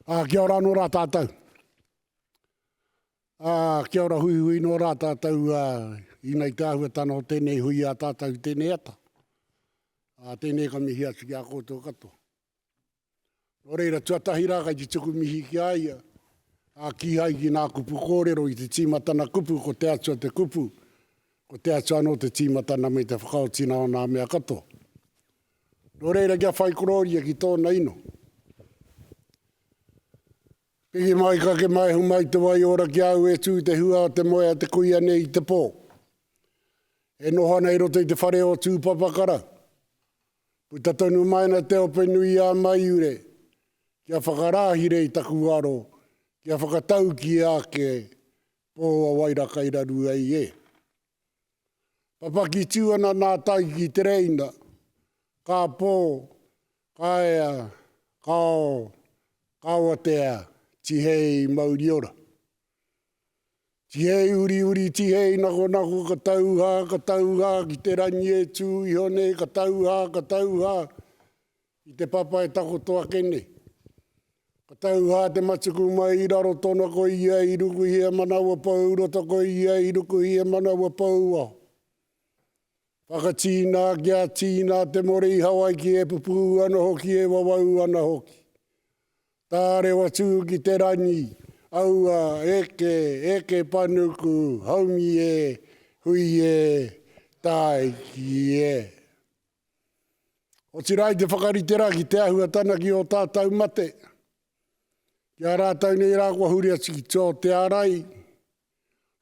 Kia ora no rā tātou. Kia ora hui hui no rā tātou i nei tāhua tano tēnei hui a tātou tēnei ata. Tēnei ka mihi atu ki a koutou katoa. Nō reira tuatahi rā kai te tuku mihi ki aia. Ki hai ki nā kupu kōrero i te tīmatana kupu ko te atua te kupu. Ko te atua no te tīmatana me te whakaotina o nā mea katoa. Nō reira kia whai kororia ki tōna ino. Piki mai ka ke mai humai te wai ora ki au e tū te hua o te moe a te kuia nei i te pō. E noha nei roto i te whare o tū papakara. Puta tonu mai na te ope nui a mai ure. Kia whakarāhire i taku aro. Kia whakatau ki a ke pō a wairaka i raru ai e. Papaki tūana nā tai ki te reina. Ka pō, ka ea, ka o, ka watea. Tihei mauri ora. Tihei uri uri, tihei nako nako, ka tauha, ki te rangi e tū i hone, ka tauha, i te papa e tako toa kene. Ka tauha te matuku mai i raro tona ko ia i ruku hia manaua pau, roto ko ia i ruku hia manaua pau aho. Whakatīna kia tīna te more i Hawaii ki e pupu ana hoki e wawau ana hoki. Tā rewa tū ki te rangi, aua, eke panuku, haumi e, hui e, tai ki e. O tirai te whakaritera ki te ahuatana ki o tātou mate. Kia rātau nei rākua huri atu ki tō te arai.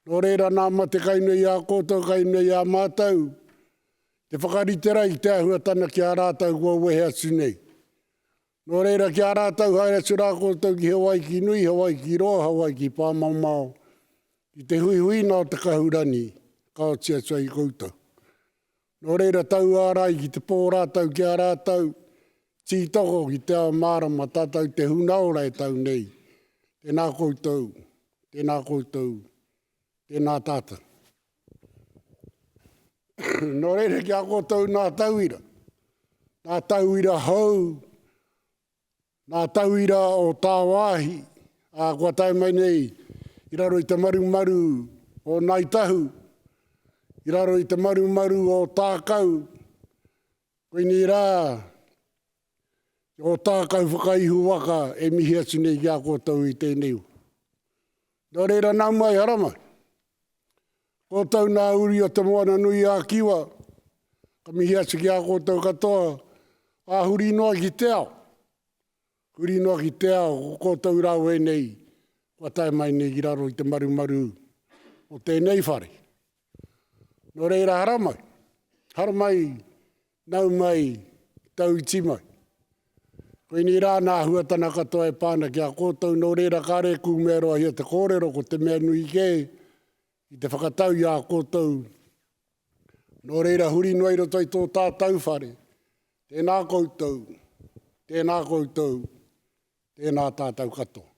Nō reira nā mate kainei a koutou, kainei a mātau. Te whakaritera ki te ahuatana ki a rātau kua wehe atu nei. Nō reira ki a rātau haere tu rā koutou ki Hawaii ki nui, Hawaii ki roa, Hawaii ki pāmaumau. I te hui hui nā o te kahurani, ka o tia tua i koutou. Nō reira tau ārai ki te pō rātau ki a rātau, tītoko ki te ao mārama tātou te hunaora e tau nei. Tēnā koutou, tēnā koutou, tēnā tātou. Nō reira ki a koutou nā tauira. Nā tauira hau, nā tauira o tā wāhi, kua tai mai nei, i raro i te marumaru o Naitahu, i raro i te marumaru o Tākau, koe ni rā, o Tākau whakaihu waka e mihi atu nei ki a koutou i tēnei. Nō reira nau mai haramai. Koutou nā uri o te moana nui a kiwa, ka mihi atu ki a koutou katoa, a huri noa ki te ao. Huri noa ki te ao, koutou rau e nei, kua tae mai nei ki raro i te marumaru o tēnei whare. Nō reira haramai, nau mai, tau i timai. Koe ni rā nā huatana katoa e pāna ki a koutou, nō reira kāre ku mea roa hia te kōrero ko te mea nui ke, i te whakatau i a koutou. Nō reira huri noa i roto i tō tātau whare. Tēnā koutou, tēnā koutou. Tēnā tātou katoa.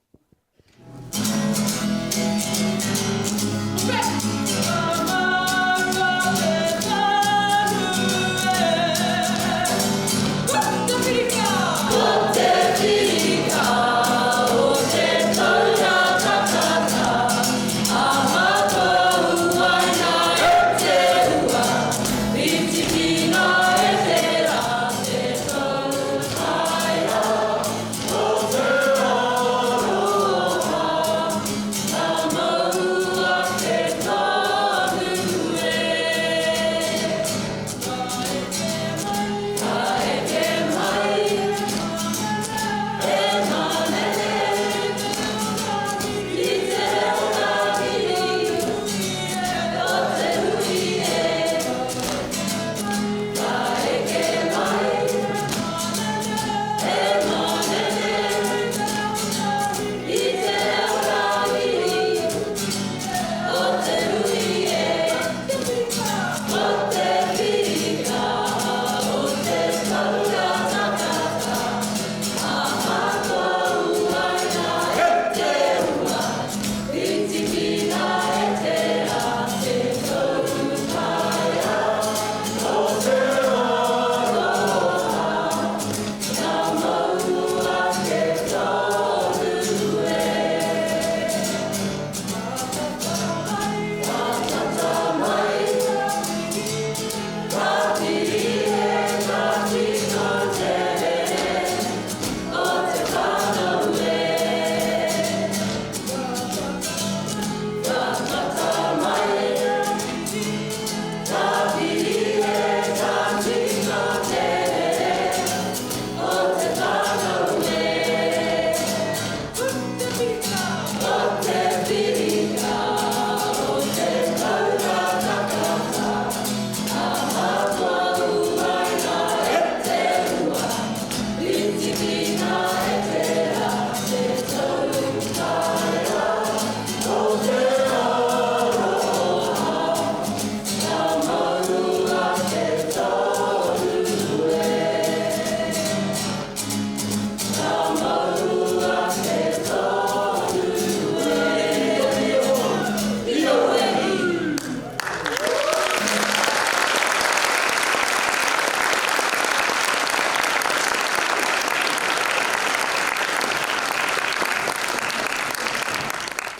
Oh,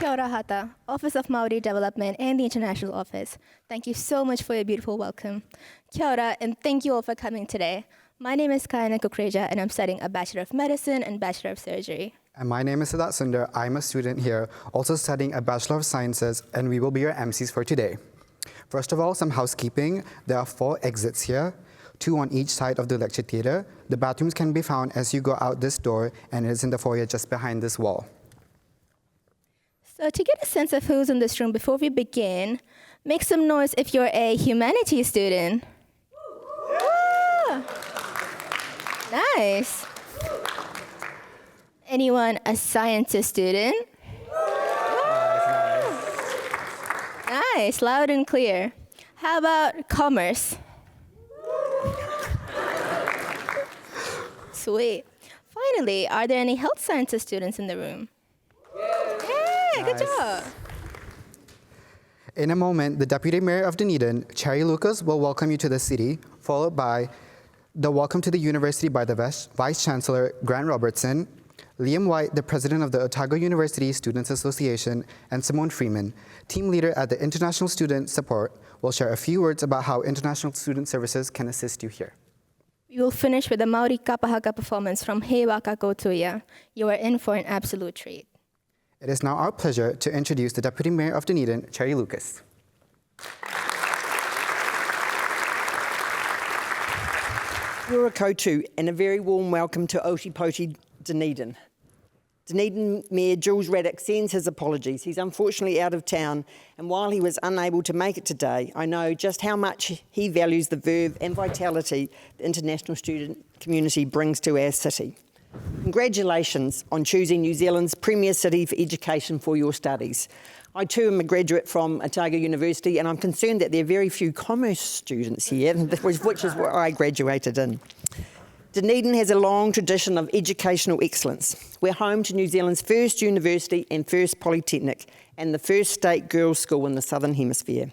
Kia ora hata, Office of Māori Development and the International Office. Thank you so much for your beautiful welcome. Kia ora, and thank you all for coming today. My name is Kaina Kukreja, and I'm studying a Bachelor of Medicine and Bachelor of Surgery. And my name is Siddharth Sundar. I'm a student here, also studying a Bachelor of Sciences, and we will be your MCs for today. First of all, some housekeeping. There are 4 exits here, 2 on each side of the lecture theater. The bathrooms can be found as you go out this door, and it is in the foyer just behind this wall. So to get a sense of who's in this room before we begin, make some noise if you're a humanities student. Yeah. Nice. Anyone a sciences student? Nice, loud and clear. How about commerce? Sweet. Finally, are there any health sciences students in the room? Yeah, good job. In a moment, the Deputy Mayor of Dunedin, Cherry Lucas, will welcome you to the city, followed by the Welcome to the University by the Vice Chancellor, Grant Robertson, Liam White, the President of the Otago University Students Association, and Simone Freeman, Team Leader at the International Student Support, will share a few words about how International Student Services can assist you here. We will finish with a Māori kapahaka performance from He Waka Kotuia. You are in for an absolute treat. It is now our pleasure to introduce the Deputy Mayor of Dunedin, Cherry Lucas. Ura koutou, and a very warm welcome to Otipoti, Dunedin. Dunedin Mayor Jules Raddick sends his apologies. He's unfortunately out of town, and while he was unable to make it today, I know just how much he values the verve and vitality the international student community brings to our city. Congratulations on choosing New Zealand's premier city for education for your studies. I too am a graduate from Otago University, and I'm concerned that there are very few commerce students here, which is what I graduated in. Dunedin has a long tradition of educational excellence. We're home to New Zealand's first university and first polytechnic, and the first state girls' school in the Southern Hemisphere.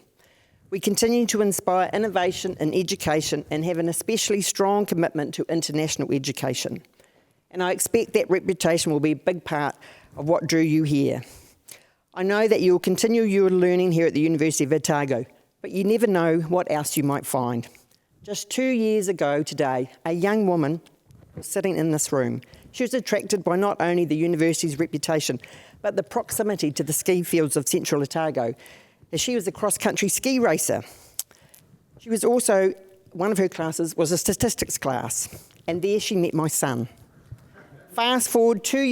We continue to inspire innovation in education and have an especially strong commitment to international education. And I expect that reputation will be a big part of what drew you here. I know that you will continue your learning here at the University of Otago, but you never know what else you might find. Just 2 years ago today, a young woman was sitting in this room. She was attracted by not only the university's reputation, but the proximity to the ski fields of central Otago, as she was a cross-country ski racer. She was also, one of her classes was a statistics class, and there she met my son. Fast forward from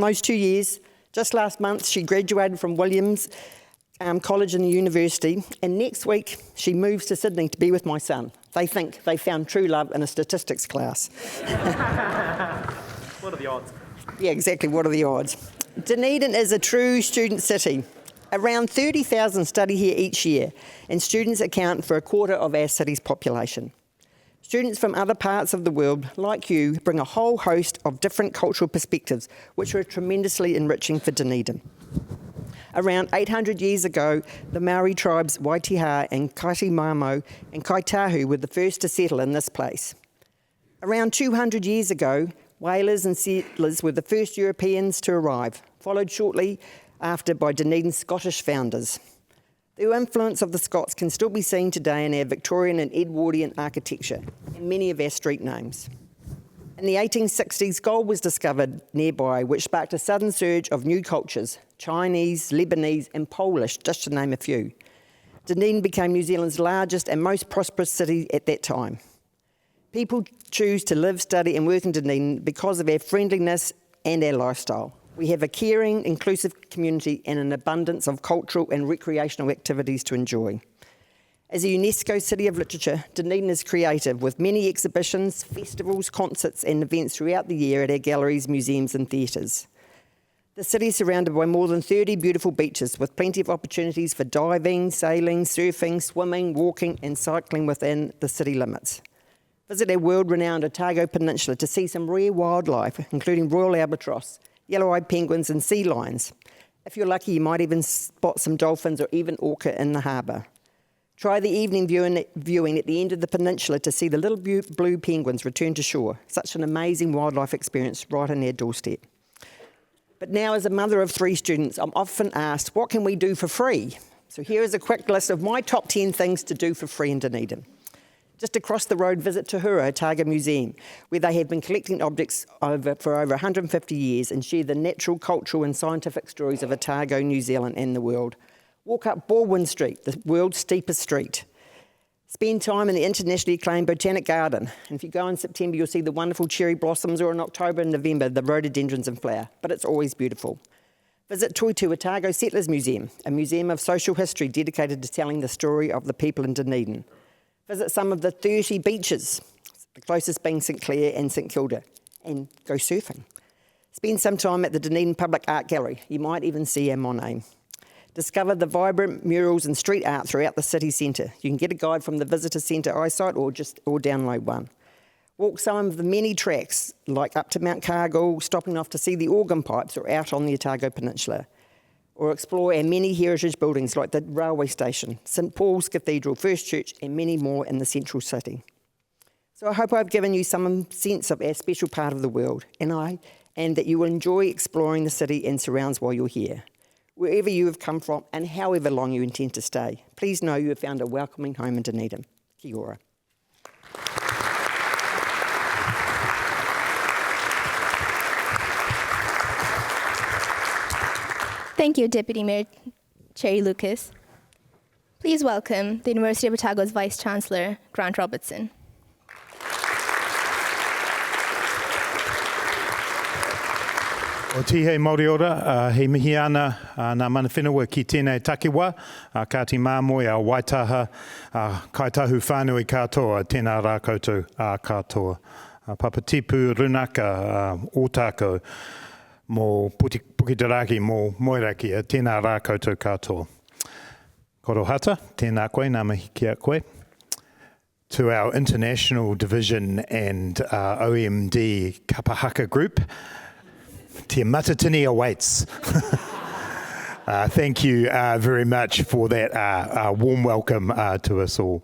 those 2 years, just last month she graduated from Williams College and the university, and next week she moves to Sydney to be with my son. They think they found true love in a statistics class. What are the odds? Yeah, exactly, what are the odds? Dunedin is a true student city. Around 30,000 study here each year, and students account for a quarter of our city's population. Students from other parts of the world, like you, bring a whole host of different cultural perspectives, which are tremendously enriching for Dunedin. Around 800 years ago, the Maori tribes Waitiha and Kaitimamo and Kaitahu were the first to settle in this place. Around 200 years ago, whalers and settlers were the first Europeans to arrive, followed shortly after by Dunedin's Scottish founders. The influence of the Scots can still be seen today in our Victorian and Edwardian architecture and many of our street names. In the 1860s, gold was discovered nearby, which sparked a sudden surge of new cultures, Chinese, Lebanese and Polish, just to name a few. Dunedin became New Zealand's largest and most prosperous city at that time. People choose to live, study and work in Dunedin because of our friendliness and our lifestyle. We have a caring, inclusive community and an abundance of cultural and recreational activities to enjoy. As a UNESCO City of Literature, Dunedin is creative with many exhibitions, festivals, concerts and events throughout the year at our galleries, museums and theatres. The city is surrounded by more than 30 beautiful beaches with plenty of opportunities for diving, sailing, surfing, swimming, walking and cycling within the city limits. Visit our world-renowned Otago Peninsula to see some rare wildlife, including royal albatross, yellow-eyed penguins and sea lions. If you're lucky, you might even spot some dolphins or even orca in the harbour. Try the evening viewing at the end of the peninsula to see the little blue penguins return to shore. Such an amazing wildlife experience right on their doorstep. But now, as a mother of 3 students, I'm often asked, what can we do for free? So here is a quick list of my top 10 things to do for free in Dunedin. Just across the road, visit Tuhura Otago Museum, where they have been collecting objects for over 150 years and share the natural, cultural and scientific stories of Otago, New Zealand and the world. Walk up Baldwin Street, the world's steepest street. Spend time in the internationally acclaimed Botanic Garden. And if you go in September, you'll see the wonderful cherry blossoms, or in October and November, the rhododendrons in flower. But it's always beautiful. Visit Toitu Otago Settlers Museum, a museum of social history dedicated to telling the story of the people in Dunedin. Visit some of the 30 beaches, the closest being St Clair and St Kilda, and go surfing. Spend some time at the Dunedin Public Art Gallery. You might even see a Monet. Discover the vibrant murals and street art throughout the city centre. You can get a guide from the Visitor Centre iSite or download one. Walk some of the many tracks, like up to Mount Cargill, stopping off to see the organ pipes, or out on the Otago Peninsula. Or explore our many heritage buildings like the railway station, St Paul's Cathedral, First Church and many more in the central city. So I hope I've given you some sense of our special part of the world and that you will enjoy exploring the city and surrounds while you're here. Wherever you have come from and however long you intend to stay, please know you have found a welcoming home in Dunedin. Kia ora. Thank you, Deputy Mayor Cherry Lucas. Please welcome the University of Otago's Vice Chancellor, Grant Robertson. O tihe Māori ora, he mihi ana nā mana whenua ki tēnei takiwa, ka te māmoe a Waitaha, kaitahu whānui katoa, tēnā rā koutou katoa. Papatipu runaka Otago, mō Pukitaraki, mō Moerakia, tēnā rā koutou katoa. Korohata, tēnā koe, nā mihi kia koe. To our international division and OMD Kapahaka group, Te matatini awaits. Thank you very much for that warm welcome to us all.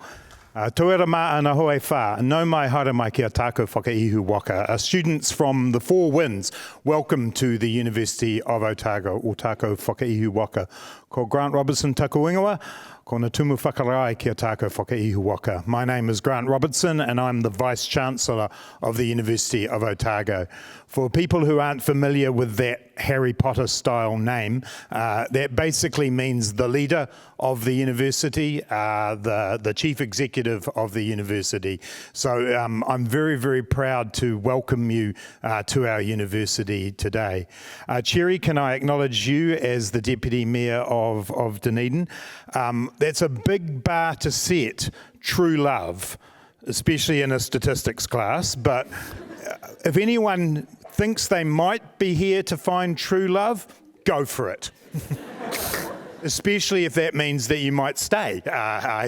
Toera mā ana hoe whā, nau mai haere mai ki a tākou whakaihu waka. Students from the Four Winds, welcome to the University of Otago, o tākou whakaihu waka. Ko Grant Robertson taku ingoa, ko na tumu whakarai ki a tākou whakaihu waka. My name is Grant Robertson and I'm the Vice Chancellor of the University of Otago. For people who aren't familiar with that Harry Potter style name, that basically means the leader of the university, the chief executive of the university. So I'm very, very proud to welcome you to our university today. Cherry, can I acknowledge you as the Deputy Mayor of Dunedin? That's a big bar to set, true love, especially in a statistics class, but if anyone thinks they might be here to find true love, go for it. Especially if that means that you might stay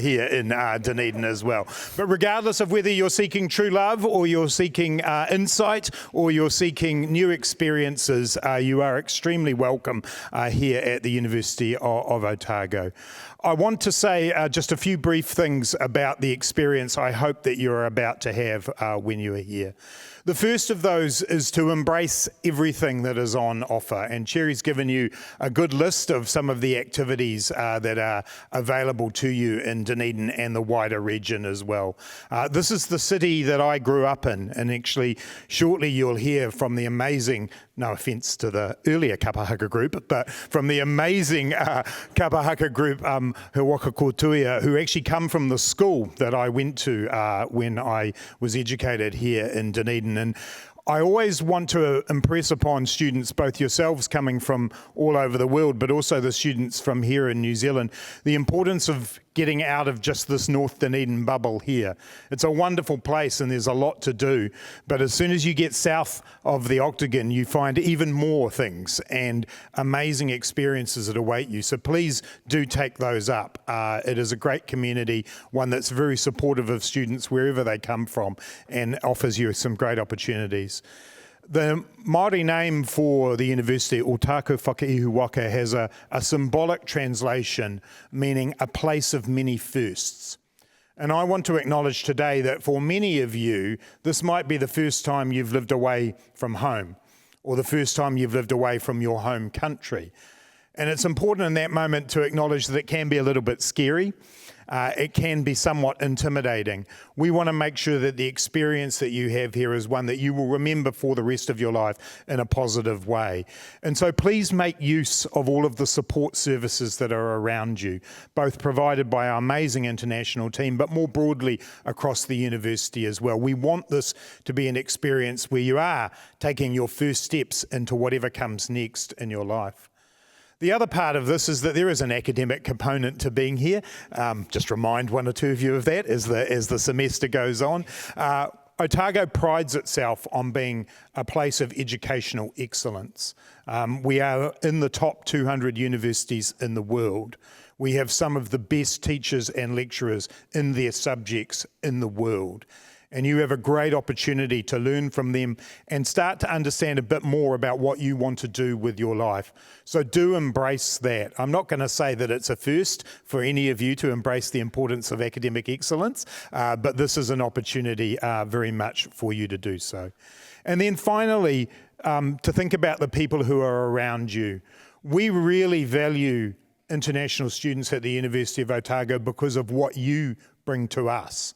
here in Dunedin as well. But regardless of whether you're seeking true love or you're seeking insight or you're seeking new experiences, you are extremely welcome here at the University of Otago. I want to say just a few brief things about the experience I hope that you're about to have when you are here. The first of those is to embrace everything that is on offer, and Cherry's given you a good list of some of the activities that are available to you in Dunedin and the wider region as well. This is the city that I grew up in, and actually shortly you'll hear from the amazing, no offence to the earlier Kapahaka group, but from the amazing Kapahaka group, Huwaka Kotuia, who actually come from the school that I went to when I was educated here in Dunedin. And I always want to impress upon students, both yourselves coming from all over the world, but also the students from here in New Zealand, the importance of getting out of just this North Dunedin bubble here. It's a wonderful place and there's a lot to do, but as soon as you get south of the Octagon, you find even more things and amazing experiences that await you. So please do take those up. It is a great community, one that's very supportive of students wherever they come from and offers you some great opportunities. The Māori name for the university, Otago Whakaihu Waka, has a symbolic translation meaning a place of many firsts. And I want to acknowledge today that for many of you, this might be the first time you've lived away from home, or the first time you've lived away from your home country. And it's important in that moment to acknowledge that it can be a little bit scary. It can be somewhat intimidating. We want to make sure that the experience that you have here is one that you will remember for the rest of your life in a positive way. And so please make use of all of the support services that are around you, both provided by our amazing international team, but more broadly across the university as well. We want this to be an experience where you are taking your first steps into whatever comes next in your life. The other part of this is that there is an academic component to being here. Just remind one or two of you of that as the semester goes on. Otago prides itself on being a place of educational excellence. We are in the top 200 universities in the world. We have some of the best teachers and lecturers in their subjects in the world. And you have a great opportunity to learn from them and start to understand a bit more about what you want to do with your life. So do embrace that. I'm not going to say that it's a first for any of you to embrace the importance of academic excellence, but this is an opportunity very much for you to do so. And then finally, to think about the people who are around you. We really value international students at the University of Otago because of what you bring to us.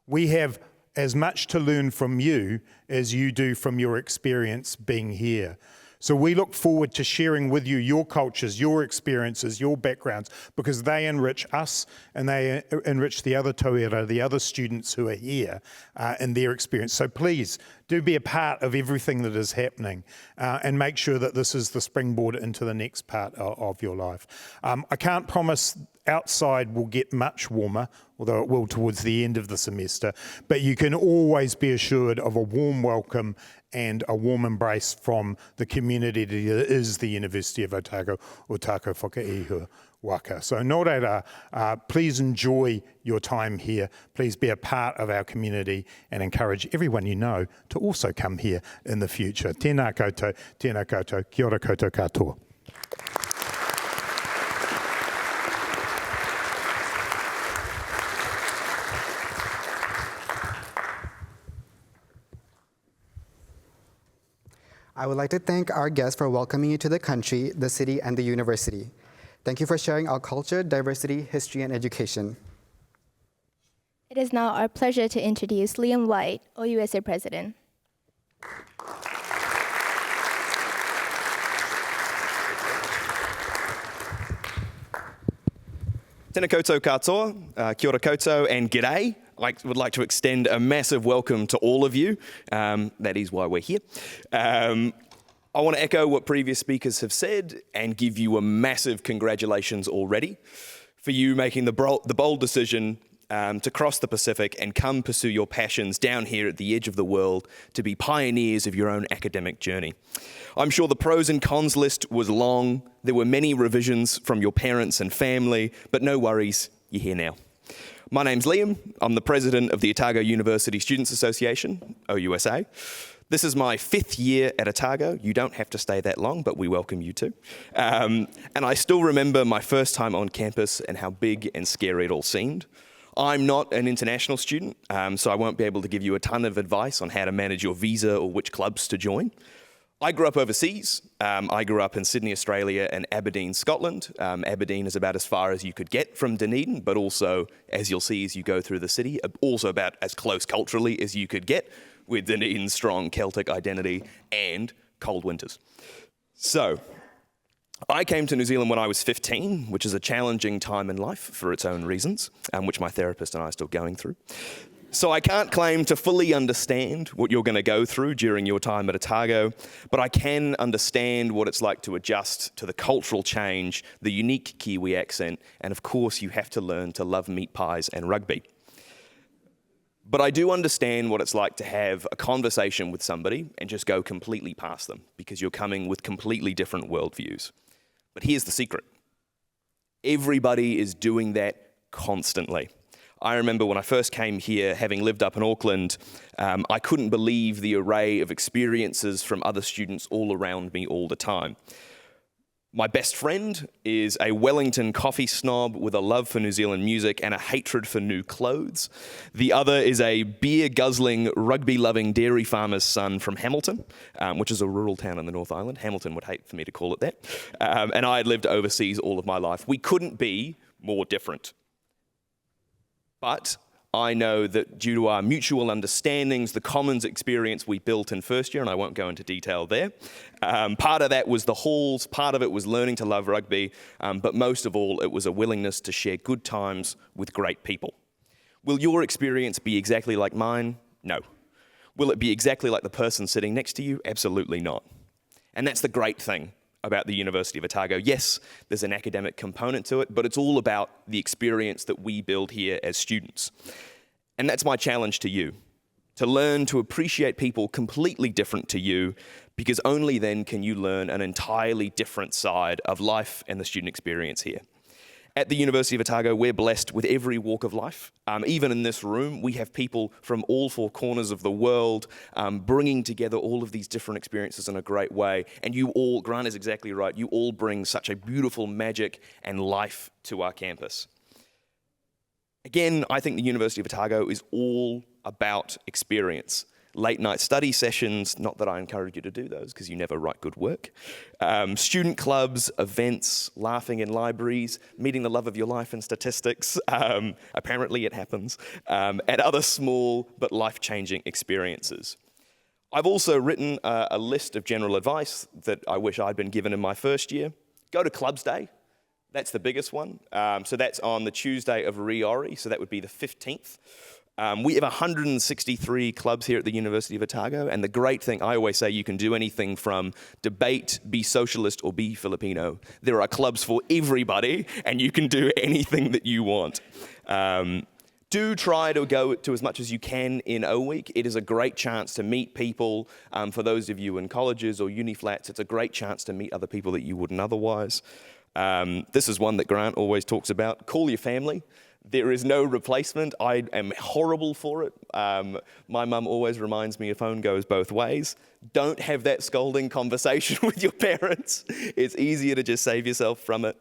We have as much to learn from you as you do from your experience being here. So we look forward to sharing with you your cultures, your experiences, your backgrounds, because they enrich us and they enrich the other tauira, the other students who are here in their experience. So please do be a part of everything that is happening and make sure that this is the springboard into the next part of your life. I can't promise outside will get much warmer, although it will towards the end of the semester, but you can always be assured of a warm welcome and a warm embrace from the community that is the University of Otago, Otago Whakaihu Waka. So nō reira, please enjoy your time here. Please be a part of our community and encourage everyone you know to also come here in the future. Tēnā koutou, kia ora koutou katoa. I would like to thank our guests for welcoming you to the country, the city, and the university. Thank you for sharing our culture, diversity, history, and education. It is now our pleasure to introduce Liam White, OUSA President. Tēnā koutou katoa, kia ora koutou, and g'day. I would like to extend a massive welcome to all of you. That is why we're here. I want to echo what previous speakers have said and give you a massive congratulations already for you making the bold decision to cross the Pacific and come pursue your passions down here at the edge of the world to be pioneers of your own academic journey. I'm sure the pros and cons list was long. There were many revisions from your parents and family, but no worries, you're here now. My name's Liam. I'm the president of the Otago University Students Association, OUSA. This is my 5th year at Otago. You don't have to stay that long, but we welcome you too. And I still remember my first time on campus and how big and scary it all seemed. I'm not an international student, so I won't be able to give you a ton of advice on how to manage your visa or which clubs to join. I grew up overseas. I grew up in Sydney, Australia, and Aberdeen, Scotland. Aberdeen is about as far as you could get from Dunedin, but also, as you'll see as you go through the city, also about as close culturally as you could get with Dunedin's strong Celtic identity and cold winters. So, I came to New Zealand when I was 15, which is a challenging time in life for its own reasons, which my therapist and I are still going through. So I can't claim to fully understand what you're going to go through during your time at Otago, but I can understand what it's like to adjust to the cultural change, the unique Kiwi accent, and of course you have to learn to love meat pies and rugby. But I do understand what it's like to have a conversation with somebody and just go completely past them because you're coming with completely different worldviews. But here's the secret. Everybody is doing that constantly. I remember when I first came here, having lived up in Auckland, I couldn't believe the array of experiences from other students all around me all the time. My best friend is a Wellington coffee snob with a love for New Zealand music and a hatred for new clothes. The other is a beer-guzzling, rugby-loving dairy farmer's son from Hamilton, which is a rural town in the North Island. Hamilton would hate for me to call it that. And I had lived overseas all of my life. We couldn't be more different. But I know that due to our mutual understandings, the commons experience we built in first year, and I won't go into detail there, part of that was the halls, part of it was learning to love rugby, but most of all, it was a willingness to share good times with great people. Will your experience be exactly like mine? No. Will it be exactly like the person sitting next to you? Absolutely not. And that's the great thing about the University of Otago. Yes, there's an academic component to it, but it's all about the experience that we build here as students. And that's my challenge to you, to learn to appreciate people completely different to you, because only then can you learn an entirely different side of life and the student experience here. At the University of Otago, we're blessed with every walk of life. Even in this room, we have people from all four corners of the world bringing together all of these different experiences in a great way. And you all, Grant is exactly right, you all bring such a beautiful magic and life to our campus. Again, I think the University of Otago is all about experience. Late night study sessions, not that I encourage you to do those because you never write good work. Student clubs, events, laughing in libraries, meeting the love of your life in statistics, apparently it happens, and other small but life-changing experiences. I've also written a list of general advice that I wish I'd been given in my first year. Go to Clubs Day. That's the biggest one. So that's on the Tuesday of Riori, so that would be the 15th. We have 163 clubs here at the University of Otago, and the great thing, I always say you can do anything from debate, be socialist, or be Filipino. There are clubs for everybody, and you can do anything that you want. Do try to go to as much as you can in O Week. It is a great chance to meet people. For those of you in colleges or uni flats, it's a great chance to meet other people that you wouldn't otherwise. This is one that Grant always talks about. Call your family. There is no replacement. I am horrible for it. My mum always reminds me a phone goes both ways. Don't have that scolding conversation with your parents. It's easier to just save yourself from it.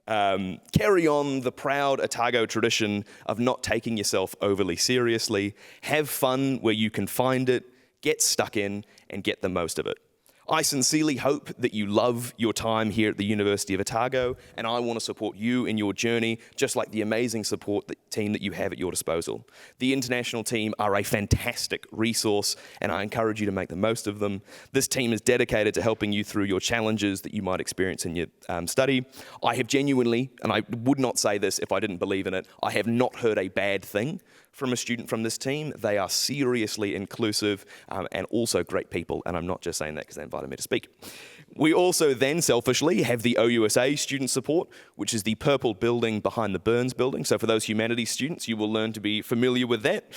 Carry on the proud Otago tradition of not taking yourself overly seriously. Have fun where you can find it, get stuck in, and get the most of it. I sincerely hope that you love your time here at the University of Otago, and I want to support you in your journey, just like the amazing support team that you have at your disposal. The international team are a fantastic resource, and I encourage you to make the most of them. This team is dedicated to helping you through your challenges that you might experience in your study. I have genuinely, and I would not say this if I didn't believe in it, I have not heard a bad thing from a student from this team. They are seriously inclusive and also great people, and I'm not just saying that because they invited me to speak. We also then selfishly have the OUSA student support, which is the purple building behind the Burns building. So for those humanities students, you will learn to be familiar with that.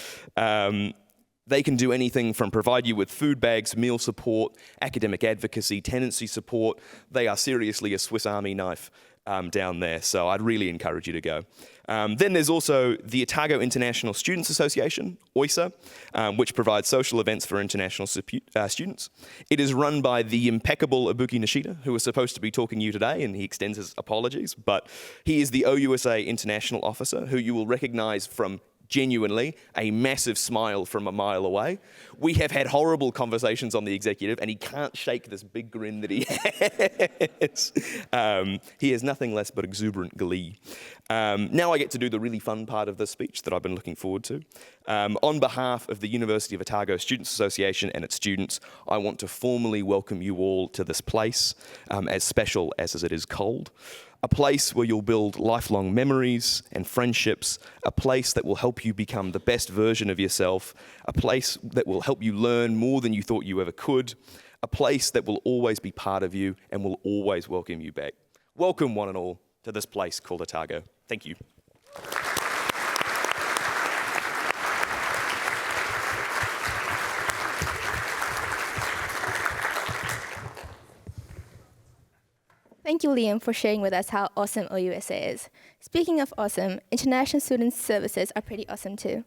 They can do anything from provide you with food bags, meal support, academic advocacy, tenancy support. They are seriously a Swiss Army knife down there, so I'd really encourage you to go. Then there's also the Otago International Students Association, OISA, which provides social events for international students. It is run by the impeccable Ibuki Nishida, who was supposed to be talking to you today, and he extends his apologies, but he is the OUSA International Officer, who you will recognize from genuinely a massive smile from a mile away. We have had horrible conversations on the executive, and he can't shake this big grin that he has. He has nothing less but exuberant glee. Now I get to do the really fun part of this speech that I've been looking forward to. On behalf of the University of Otago Students Association and its students, I want to formally welcome you all to this place, as special as it is cold. A place where you'll build lifelong memories and friendships, a place that will help you become the best version of yourself, a place that will help you learn more than you thought you ever could, a place that will always be part of you and will always welcome you back. Welcome, one and all, to this place called Otago. Thank you. Thank you, Liam, for sharing with us how awesome OUSA is. Speaking of awesome, International Student Services are pretty awesome too.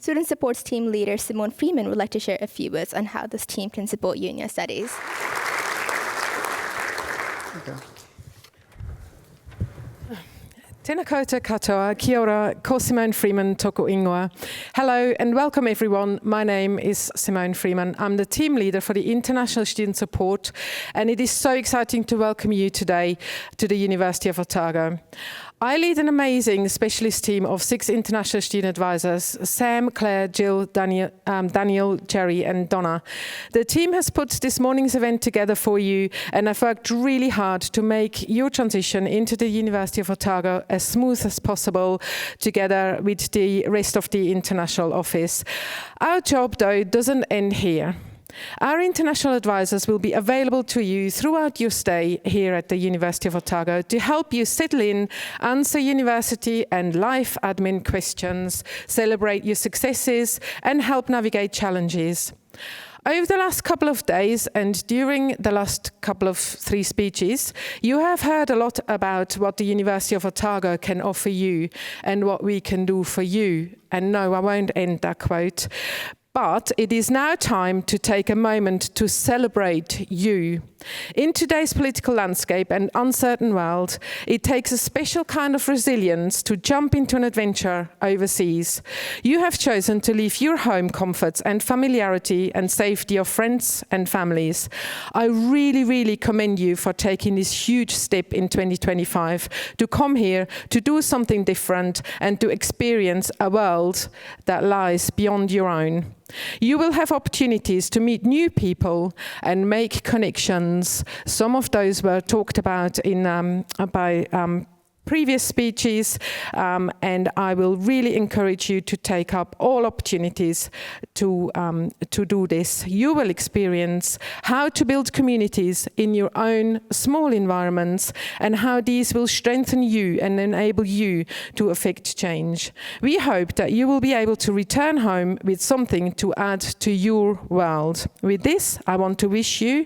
Student Supports Team Leader Simone Freeman would like to share a few words on how this team can support you in your studies. Okay. Tēnā koutou katoa, kia ora, ko Simone Freeman toko ingoa. Hello and welcome everyone. My name is Simone Freeman. I'm the team leader for the International Student Support, and it is so exciting to welcome you today to the University of Otago. I lead an amazing specialist team of 6 international student advisors, Sam, Claire, Jill, Daniel, Jerry and Donna. The team has put this morning's event together for you, and I've worked really hard to make your transition into the University of Otago as smooth as possible, together with the rest of the international office. Our job, though, doesn't end here. Our international advisors will be available to you throughout your stay here at the University of Otago to help you settle in, answer university and life admin questions, celebrate your successes, and help navigate challenges. Over the last couple of days and during the last couple of 3 speeches, you have heard a lot about what the University of Otago can offer you and what we can do for you. And no, I won't end that quote. But it is now time to take a moment to celebrate you. In today's political landscape and uncertain world, it takes a special kind of resilience to jump into an adventure overseas. You have chosen to leave your home comforts and familiarity and safety of friends and families. I really, really commend you for taking this huge step in 2025 to come here, to do something different and to experience a world that lies beyond your own. You will have opportunities to meet new people and make connections. Some of those were talked about by previous speeches, and I will really encourage you to take up all opportunities to do this. You will experience how to build communities in your own small environments and how these will strengthen you and enable you to affect change. We hope that you will be able to return home with something to add to your world. With this, I want to wish you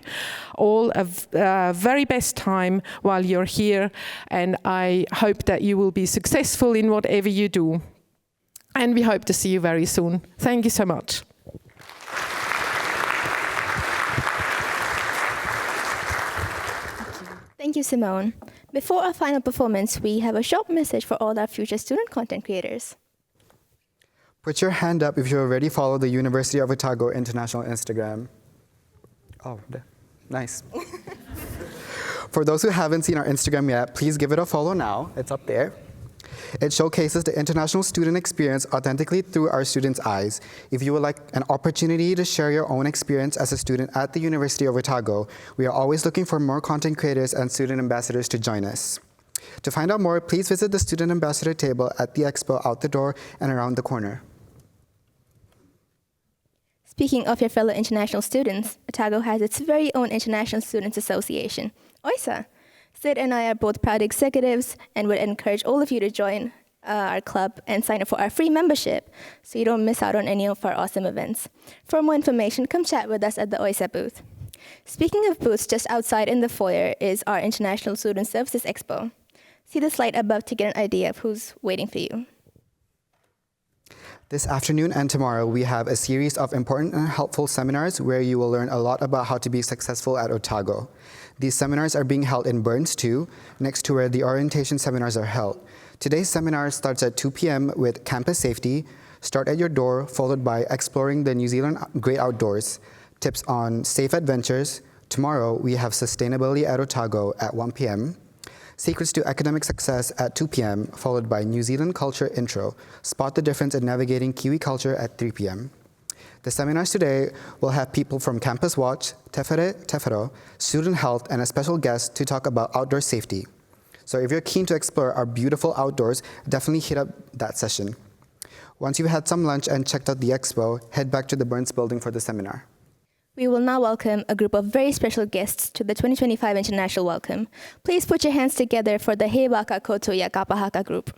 all a very best time while you're here, and I hope that you will be successful in whatever you do. And we hope to see you very soon. Thank you so much. Thank you, Simone. Before our final performance, we have a short message for all our future student content creators. Put your hand up if you already follow the University of Otago International Instagram. Oh, nice. For those who haven't seen our Instagram yet, please give it a follow now. It's up there. It showcases the international student experience authentically through our students' eyes. If you would like an opportunity to share your own experience as a student at the University of Otago, we are always looking for more content creators and student ambassadors to join us. To find out more, please visit the student ambassador table at the expo out the door and around the corner. Speaking of your fellow international students, Otago has its very own International Students Association, OISA. Sid and I are both proud executives and would encourage all of you to join our club and sign up for our free membership so you don't miss out on any of our awesome events. For more information, come chat with us at the OISA booth. Speaking of booths, just outside in the foyer is our International Student Services Expo. See the slide above to get an idea of who's waiting for you. This afternoon and tomorrow, we have a series of important and helpful seminars where you will learn a lot about how to be successful at Otago. These seminars are being held in Burns 2, next to where the orientation seminars are held. Today's seminar starts at 2 p.m. with Campus Safety, Start at Your Door, followed by Exploring the New Zealand Great Outdoors, tips on safe adventures. Tomorrow, we have Sustainability at Otago at 1 p.m., Secrets to Academic Success at 2 p.m., followed by New Zealand Culture Intro, Spot the Difference in Navigating Kiwi Culture at 3 p.m. The seminars today will have people from Campus Watch, Tefero, Student Health, and a special guest to talk about outdoor safety. So if you're keen to explore our beautiful outdoors, definitely hit up that session. Once you've had some lunch and checked out the expo, head back to the Burns building for the seminar. We will now welcome a group of very special guests to the 2025 International Welcome. Please put your hands together for the He Waka Kotoia Kapahaka group.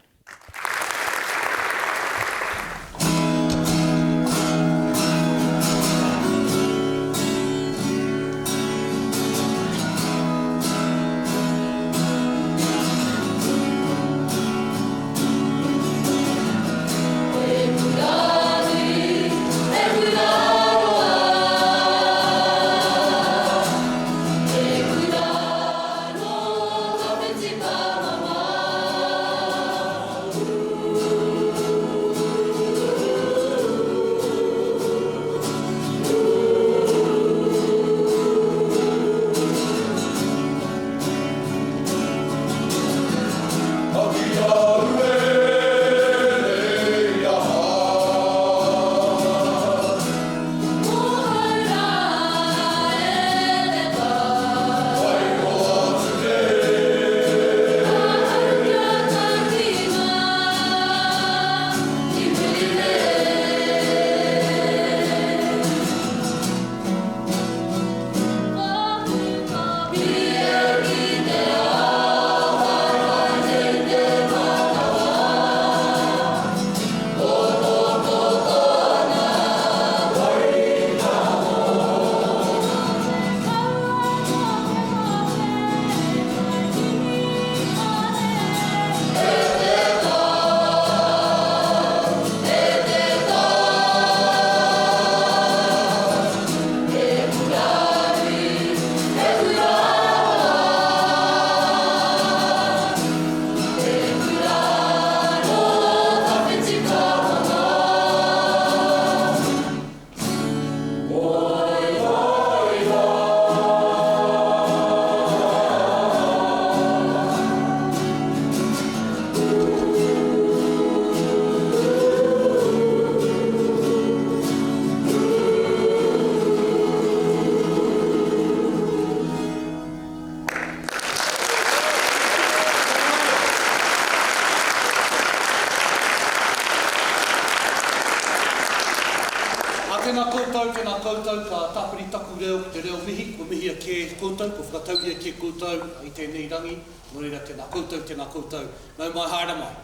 reo, te reo mihi, ko mihi a ke koutou, ko whakatauria ke koutou I tēnei rangi, no reira tēnā koutou, nau mai haere mai.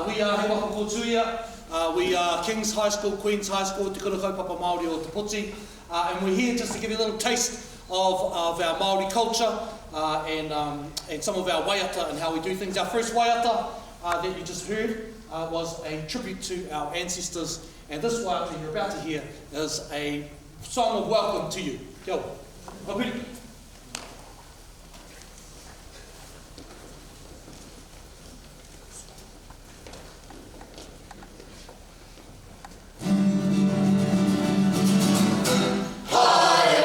We are he waka kōtuia, we are King's High School, Queen's High School, Te Kura Kaupapa Māori o Te Puti, and we're here just to give you a little taste of our Māori culture and some of our waiata and how we do things. Our first waiata that you just heard was a tribute to our ancestors, and this waiata you're about to hear is a song of welcome to you. Kia ora. Hapiri. Haere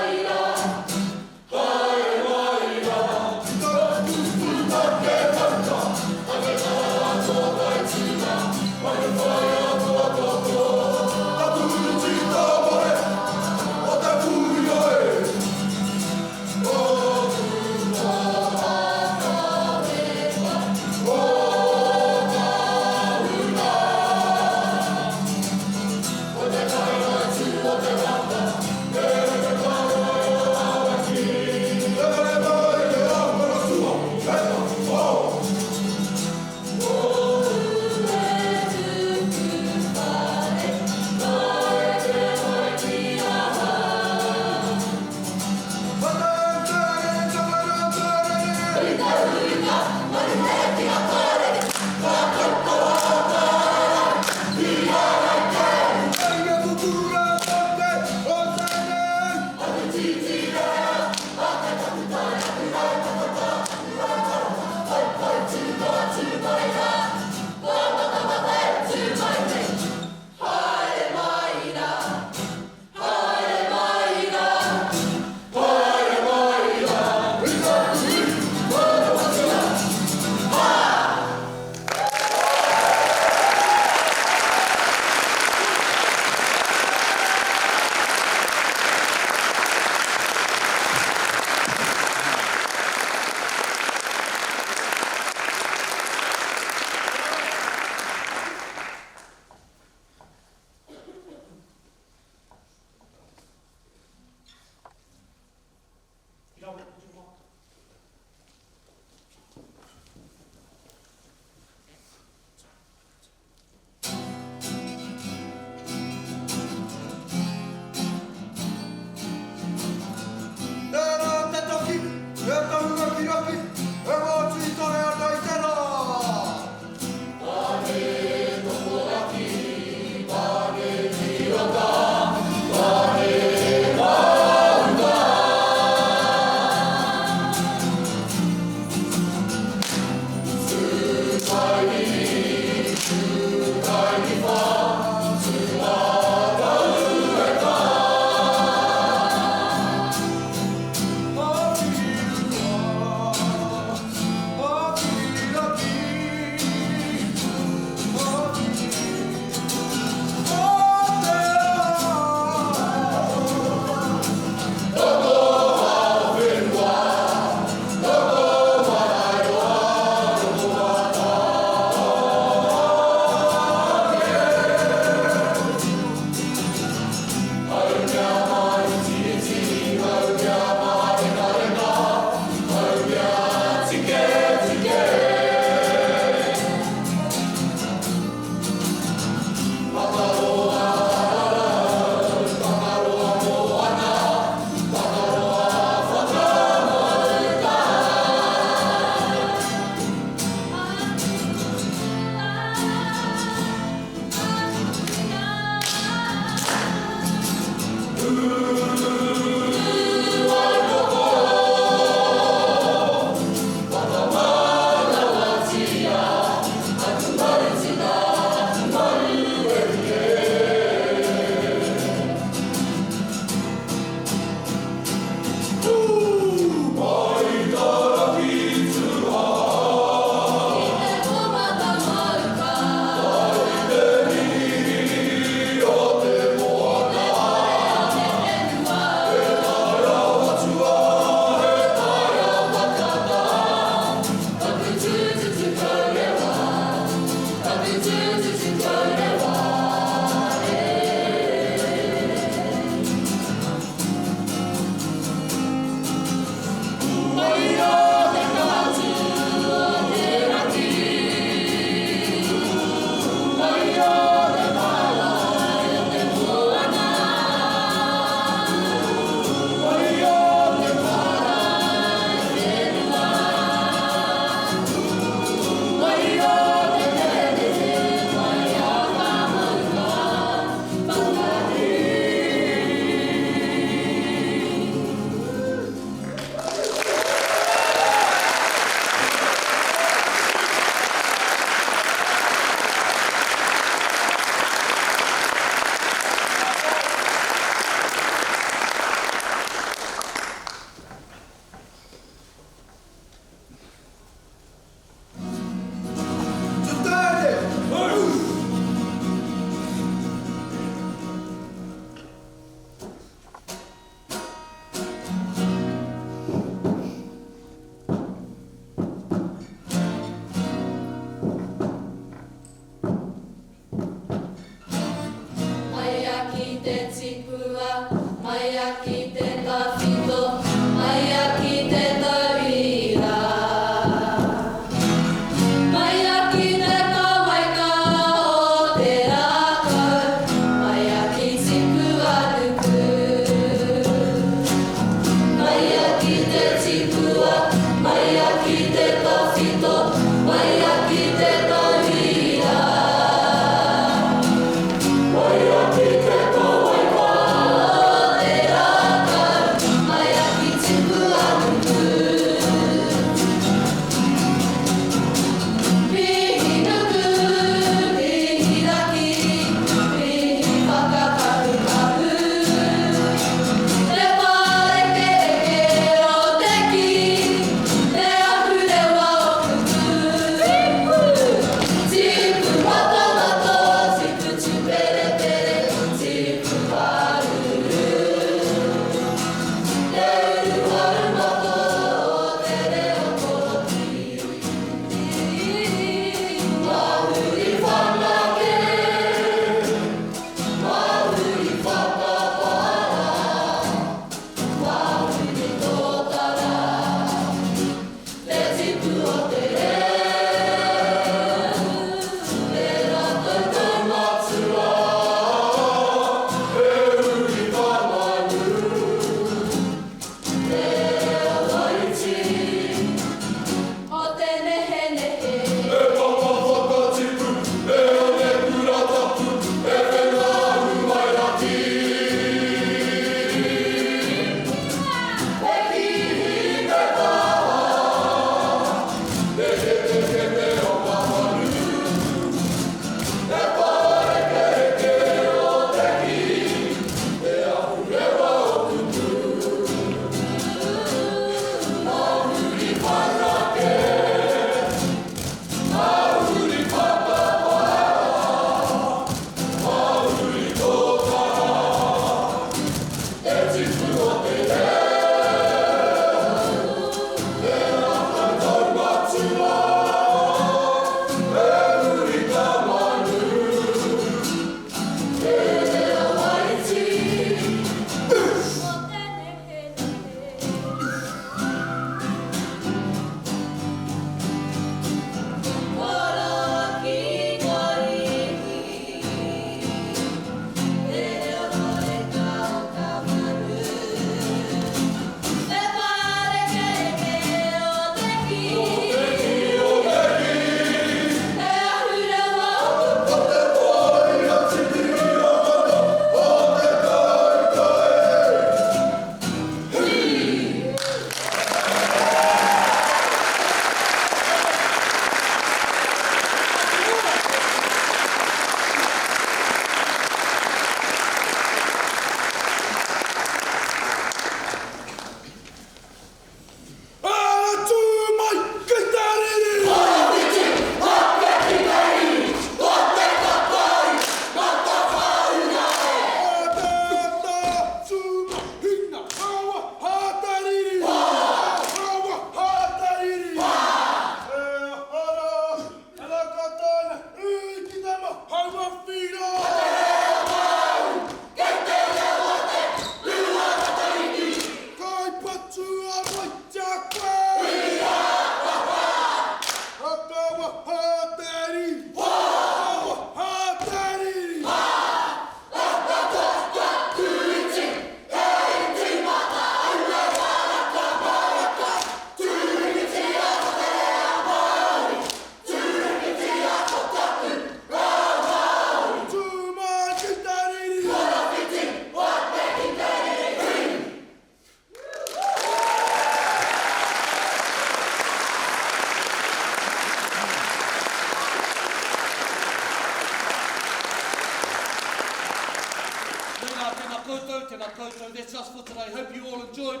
That's us for today. Hope you all enjoyed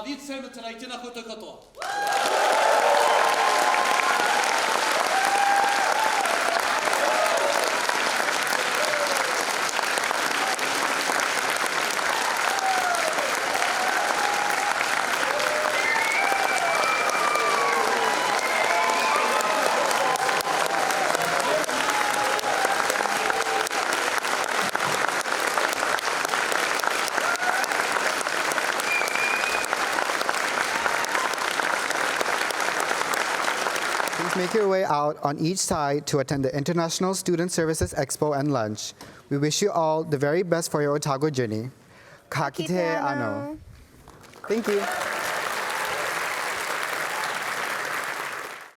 the entertainment today. Tēnā koutou katoa. make your way out on each side to attend the International Student Services Expo and lunch. We wish you all the very best for your Otago journey. Ka kite ano. Thank you.